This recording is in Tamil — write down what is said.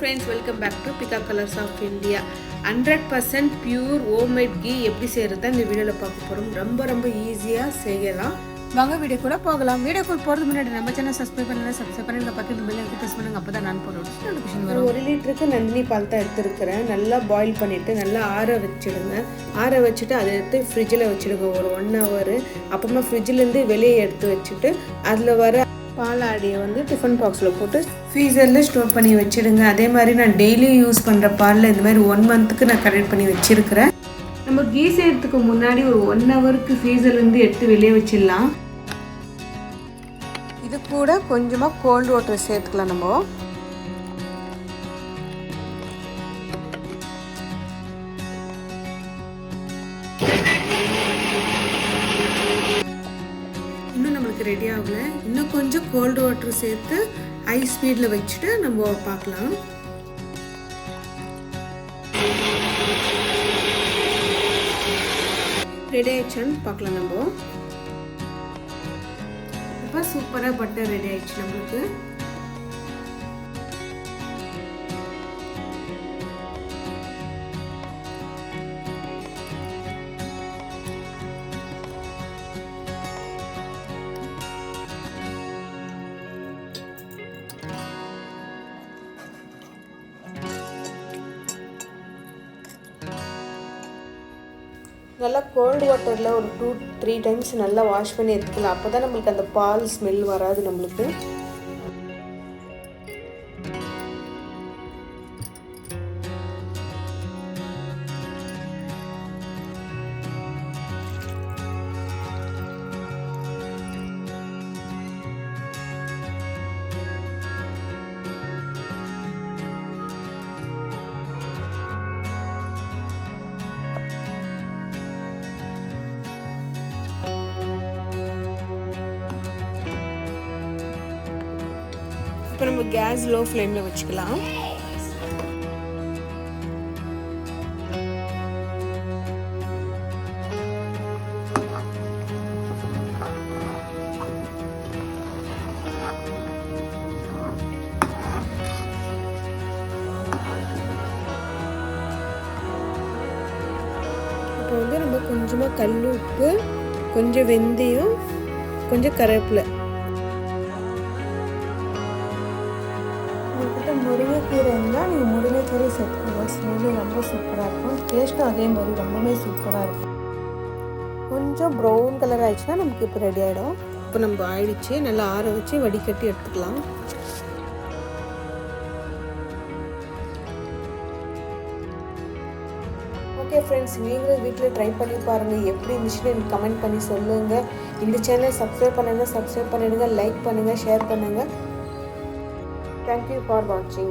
friends, welcome back to Pika Colors of India. 100% pure homemade ghee எப்படி செய்யறத இந்த வீடியோல பார்க்க போறோம். ரொம்ப ஈஸியா செய்யலாம். வாங்க வீடியோக்குள்ள போகலாம். வீடியோக்குள்ள போறதுக்கு முன்னாடி நம்ம சேனல் சப்ஸ்கிரைப் பண்ணுங்க பக்கத்துல பெல் ஐகானை பிரஸ் பண்ணுங்க. அப்பதான் நான் போற நோட்டிஃபிகேஷன் வரும். 1 லிட்டருக்கு நந்தினி பால் தான் எடுத்துக்கிறேன். நல்லா பாயில் பண்ணிட்டு நல்லா ஆற வச்சிடுங்க. ஆற வச்சிட்டு அதை எடுத்து ஃப்ரிட்ஜில் வச்சிடுங்க ஒரு 1 hour. அப்புறமா ஃப்ரிட்ஜில இருந்து வெளியே எடுத்து வச்சுட்டு அதுல வர பாலாடியை வந்து டிஃபன் பாக்ஸில் போட்டு ஃப்ரீசரில் ஸ்டோர் பண்ணி வச்சுடுங்க. அதே மாதிரி நான் டெய்லி யூஸ் பண்ணுற பாலில் இந்த மாதிரி 1 monthக்கு நான் கரெக்ட் பண்ணி வச்சுருக்கிறேன். நம்ம கீ செய்யறதுக்கு முன்னாடி ஒரு 1 hourக்கு ஃப்ரீசர்லேருந்து எடுத்து வெளியே வச்சிடலாம். இது கூட கொஞ்சமாக கோல்டு வாட்டர் சேர்த்துக்கலாம். நம்ம இன்னும் நம்மளுக்கு ரெடி ஆகலை. இன்னும் கொஞ்சம் கோல்டு வாட்டர் சேர்த்து ஹை ஸ்பீடில் வச்சுட்டு நம்ம பார்க்கலாம். ரெடி ஆயிடுச்சான்னு பார்க்கலாம். நம்ம இப்போ சூப்பராக பட்டர் ரெடி ஆயிடுச்சு நம்மளுக்கு. நல்லா கோல்டு வாட்டரில் ஒரு 2-3 times நல்லா வாஷ் பண்ணி எடுத்துக்கலாம். அப்போ தான் நம்மளுக்கு அந்த பால் ஸ்மெல் வராது நம்மளுக்கு. இப்போ நம்ம கேஸ் லோ ஃப்ளேமில் வச்சுக்கலாம். இப்போ வந்து நம்ம கொஞ்சமாக கல் உப்பு, கொஞ்சம் வெந்தயம், கொஞ்சம் கருவேப்பிலை, முருங்கைக்கீரை இருந்தால் நீங்கள் முருங்கைக்கீரை சேர்த்துக்கோங்க. ஸ்மெல்லு ரொம்ப சூப்பராக இருக்கும். டேஸ்ட்டும் அதே மாதிரி ரொம்பவே சூப்பராக இருக்கும். கொஞ்சம் ப்ரௌன் கலர் ஆயிடுச்சுன்னா நமக்கு இப்போ ரெடி ஆகிடும். இப்போ நம்ம ஆயிடுச்சு. நல்லா ஆற வச்சு வடிகட்டி எடுத்துக்கலாம். ஓகே ஃப்ரெண்ட்ஸ், நீங்களும் வீட்டில் ட்ரை பண்ணி பாருங்கள். எப்படி இருந்துச்சுன்னு எனக்கு கமெண்ட் பண்ணி சொல்லுங்கள். இந்த சேனலை சப்ஸ்கிரைப் பண்ணுங்கள், சப்ஸ்கிரைப் பண்ணிடுங்க, லைக் பண்ணுங்கள், ஷேர் பண்ணுங்கள். Thank you for watching.